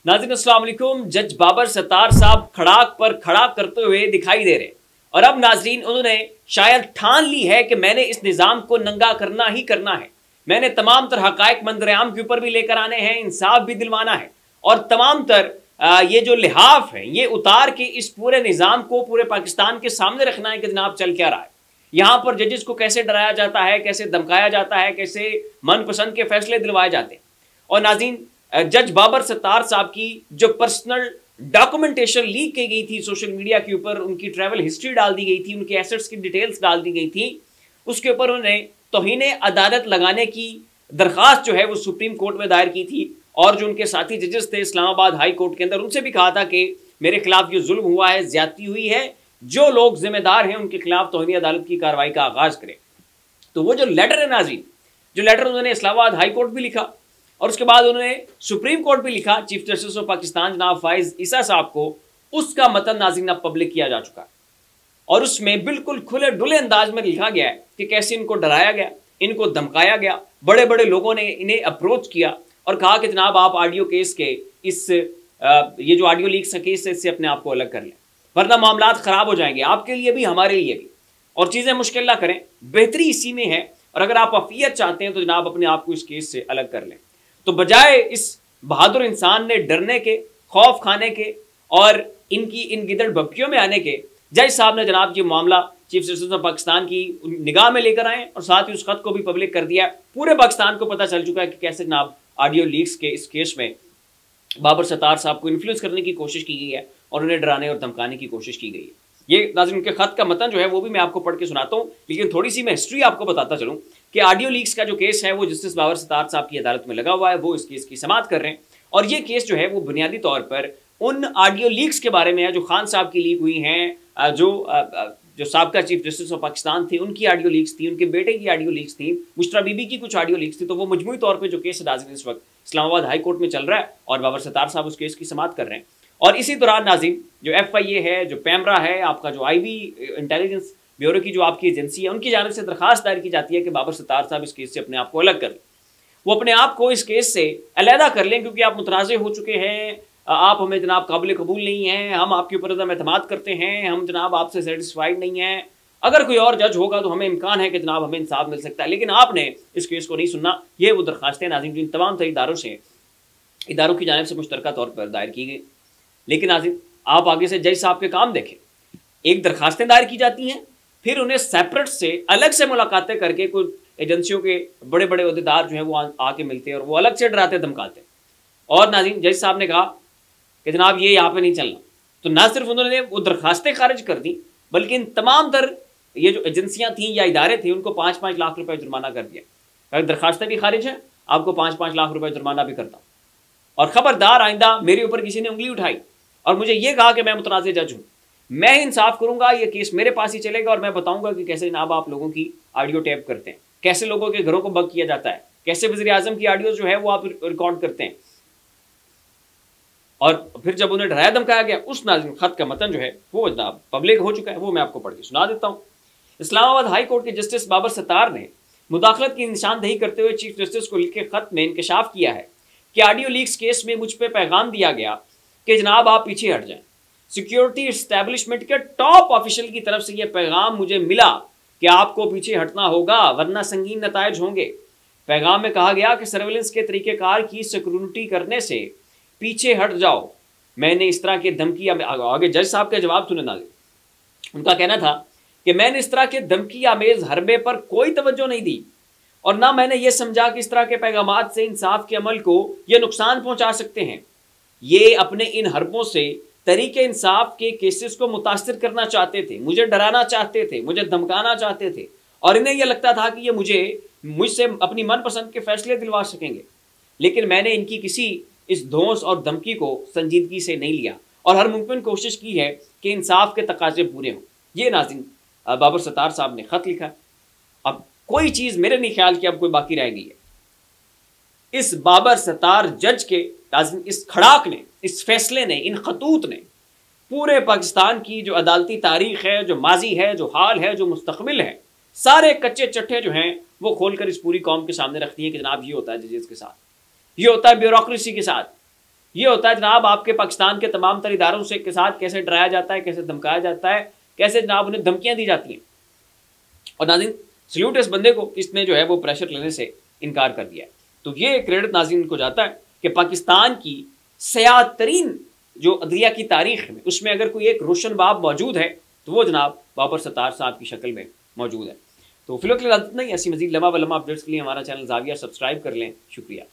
नाज़रीन अस्सलाम वालेकुम। जज बाबर सत्तार साहब खड़ाक पर खड़ा करते हुए दिखाई दे रहे और अब नाज़रीन उन्होंने शायद ठान ली है कि मैंने इस निज़ाम को नंगा करना ही करना है। मैंने तमाम तर हक़ाइक़ मंजर-ए-आम के ऊपर भी लेकर आने हैं, इंसाफ भी दिलवाना है और तमाम तर ये जो लिहाफ है ये उतार के इस पूरे निज़ाम को पूरे पाकिस्तान के सामने रखना है कि जनाब चल क्या रहा है। यहाँ पर जजेस को कैसे डराया जाता है, कैसे धमकाया जाता है, कैसे मनपसंद के फैसले दिलवाए जाते हैं। और नाज़रीन जज बाबर सत्तार साहब की जो पर्सनल डॉक्यूमेंटेशन लीक की गई थी सोशल मीडिया के ऊपर, उनकी ट्रैवल हिस्ट्री डाल दी गई थी, उनके एसेट्स की डिटेल्स डाल दी गई थी, उसके ऊपर उन्होंने तौहीने अदालत लगाने की दरख्वास्त जो है वो सुप्रीम कोर्ट में दायर की थी। और जो उनके साथी जजेस थे इस्लामाबाद हाई कोर्ट के अंदर, उनसे भी कहा था कि मेरे खिलाफ जो जुल्म हुआ है, ज्यादती हुई है, जो लोग जिम्मेदार हैं उनके खिलाफ तौहीनी अदालत की कार्रवाई का आगाज करें। तो वो जो लेटर है नाज़रीन, जो लेटर उन्होंने इस्लामाबाद हाई कोर्ट भी लिखा और उसके बाद उन्होंने सुप्रीम कोर्ट भी लिखा चीफ जस्टिस ऑफ पाकिस्तान जनाब फाइज ईसा साहब को, उसका मतन नाज़रीन अब पब्लिक किया जा चुका है। और उसमें बिल्कुल खुले डुले अंदाज में लिखा गया है कि कैसे इनको डराया गया, इनको धमकाया गया, बड़े बड़े लोगों ने इन्हें अप्रोच किया और कहा कि जनाब आप ऑडियो केस के इस ये जो ऑडियो लीक केस है इससे अपने आप को अलग कर लें, वरना मामला खराब हो जाएंगे आपके लिए भी हमारे लिए भी, और चीज़ें मुश्किल ना करें। बेहतरी इसी में है और अगर आप अफियत चाहते हैं तो जनाब अपने आप को इस केस से अलग कर लें। तो बजाय इस बहादुर इंसान ने डरने के, खौफ खाने के और इनकी इन गिदड़ भपकियों में आने के, जज साहब ने जनाब ये मामला चीफ जस्टिस ऑफ पाकिस्तान की निगाह में लेकर आए और साथ ही उस खत को भी पब्लिक कर दिया। पूरे पाकिस्तान को पता चल चुका है कि कैसे जनाब ऑडियो लीक्स के इस केस में बाबर सत्तार साहब को इन्फ्लुएंस करने की कोशिश की गई है और उन्हें डराने और धमकाने की कोशिश की गई है। ये नाज़रीन उनके खत का मतन जो है वो भी मैं आपको पढ़ के सुनाता हूँ, लेकिन थोड़ी सी मैं हिस्ट्री आपको बताता चलूँ कि ऑडियो लीक्स का जो केस है वो जस्टिस बाबर सत्तार साहब की अदालत में लगा हुआ है, वो इस केस की समाअत कर रहे हैं। और ये केस जो है वो बुनियादी तौर पर उन ऑडियो लीक्स के बारे में है जो खान साहब की लीक हुई हैं, जो साबका चीफ जस्टिस ऑफ पाकिस्तान थे उनकी ऑडियो लीक्स थी, उनके बेटे की ऑडियो लीक्स थी, मुश्तरा बीबी की कुछ ऑडियो लीक्स थी। तो वो मजमूई तौर पे जो केस नाज़रीन इस वक्त इस्लामाबाद हाई कोर्ट में चल रहा है और बाबर सत्तार साहब उस केस की समाअत कर रहे हैं। और इसी दौरान नाज़रीन जो FIA है, जो पैमरा है, आपका जो IB इंटेलिजेंस ब्यूरो की जो आपकी एजेंसी है, उनकी जानिब से दरखास्त दायर की जाती है कि बाबर सत्तार साहब इस केस से अपने आप को अलग कर लें, वो अपने आप को इस केस से अलहदा कर लें, क्योंकि आप मुतराज़े हो चुके हैं, आप हमें जनाब काबिल कबूल नहीं हैं, हम आपके ऊपर एतमाद करते हैं, हम जनाब आपसे सेटिस्फाइड नहीं हैं, अगर कोई और जज होगा तो हमें इम्कान है कि जनाब हमें इंसाफ मिल सकता है, लेकिन आपने इस केस को नहीं सुनना। ये वो दरखास्तें नाज़रीन जिन तमाम तरह इदारों की जानिब से मुश्तरका तौर पर दायर की गई। लेकिन नाज़रीन आप आगे से जज साहब के काम देखें, एक दरखास्तें दायर की जाती हैं, फिर उन्हें सेपरेट से अलग से मुलाकातें करके कुछ एजेंसियों के बड़े बड़े अहदेदार जो हैं वो आके मिलते हैं और वो अलग से डराते धमकाते हैं। और नाज़रीन जज साहब ने कहा कि जनाब ये यहाँ पे नहीं चलना, तो ना सिर्फ उन्होंने वो दरखास्तें खारिज कर दी बल्कि इन तमाम तर ये जो एजेंसियाँ थीं या इदारे थे उनको 5-5 लाख रुपए जुर्माना कर दिया। अगर दरखास्तें भी खारिज हैं आपको 5-5 लाख रुपए जुर्माना भी करता हूँ, और ख़बरदार आइंदा मेरे ऊपर किसी ने उंगली उठाई और मुझे ये कहा कि मैं मुतनाज़ जज हूँ, मैं इंसाफ करूँगा, ये केस मेरे पास ही चलेगा और मैं बताऊँगा कि कैसे जनाब आप लोगों की ऑडियो टैप करते हैं, कैसे लोगों के घरों को बग किया जाता है, कैसे वज़ीर आज़म की ऑडियो जो है वो आप रिकॉर्ड करते हैं। और फिर जब उन्हें डराया धमकाया गया, उस नाज़रीन खत का मतन जो है वो जनाब पब्लिक हो चुका है, वो मैं आपको पढ़ के सुना देता हूँ। इस्लामाबाद हाई कोर्ट के जस्टिस बाबर सत्तार ने मुदाखलत की निशानदेही करते हुए चीफ जस्टिस को लिखे खत में इंकशाफ किया है कि ऑडियो लीक्स केस में मुझ पर पैगाम दिया गया कि जनाब आप पीछे हट जाएं। सिक्योरिटी इस्टेब्लिशमेंट के टॉप ऑफिशियल की तरफ से यह पैगाम मुझे मिला कि आपको पीछे हटना होगा वरना संगीन नतायज होंगे। पैगाम में कहा गया कि सर्वेलेंस के तरीक़ेकार की सिक्योरिटी करने से पीछे हट जाओ। मैंने इस तरह के धमकी, आगे जज साहब का जवाब सुने नाज़रीन, उनका कहना था कि मैंने इस तरह के धमकी आमेज हरबे पर कोई तवज्जो नहीं दी और ना मैंने ये समझा कि इस तरह के पैगामात से इंसाफ के अमल को ये नुकसान पहुंचा सकते हैं। ये अपने इन हरबों से तरीके इंसाफ के केसेस को मुतासिर करना चाहते थे, मुझे डराना चाहते थे, मुझे धमकाना चाहते थे और इन्हें यह लगता था कि ये मुझसे अपनी मनपसंद के फैसले दिलवा सकेंगे। लेकिन मैंने इनकी किसी इस धौंस और धमकी को संजीदगी से नहीं लिया और हर मुमकिन कोशिश की है कि इंसाफ के तकाजे पूरे हों। ये नाज़रीन बाबर सत्तार साहब ने खत लिखा। अब कोई चीज़ मेरे नहीं ख्याल कि अब कोई बाकी रह गई है। इस बाबर सत्तार जज के नाज़रीन इस खड़ाक ने, इस फैसले ने, इन खतूत ने पूरे पाकिस्तान की जो अदालती तारीख है, जो माजी है, जो हाल है, जो मुस्तकबिल है, सारे कच्चे चट्टे जो हैं वो खोलकर इस पूरी कौम के सामने रख दिए कि जनाब ये होता है जजेस के साथ, ये होता है ब्यूरोक्रेसी के साथ, ये होता है जनाब आपके पाकिस्तान के तमाम तर इदारों से के साथ कैसे डराया जाता है, कैसे धमकाया जाता है, कैसे जनाब उन्हें धमकियां दी जाती हैं। और नाज़रीन सल्यूट इस बंदे को, इसने जो है वो प्रेशर लेने से इनकार कर दिया है। तो ये क्रेडिट नाज़रीन को जाता है कि पाकिस्तान की सयाह तरीन जो अदलिया की तारीख में, उसमें अगर कोई एक रोशन बाब मौजूद है तो वो जनाब बाबर सत्तार साहब की शक्ल में मौजूद है। तो फिलहाल इतना ही। ऐसी मजीद लम्हा व लम्हा अपडेट्स के लिए हमारा चैनल ज़ाविया सब्सक्राइब कर लें। शुक्रिया।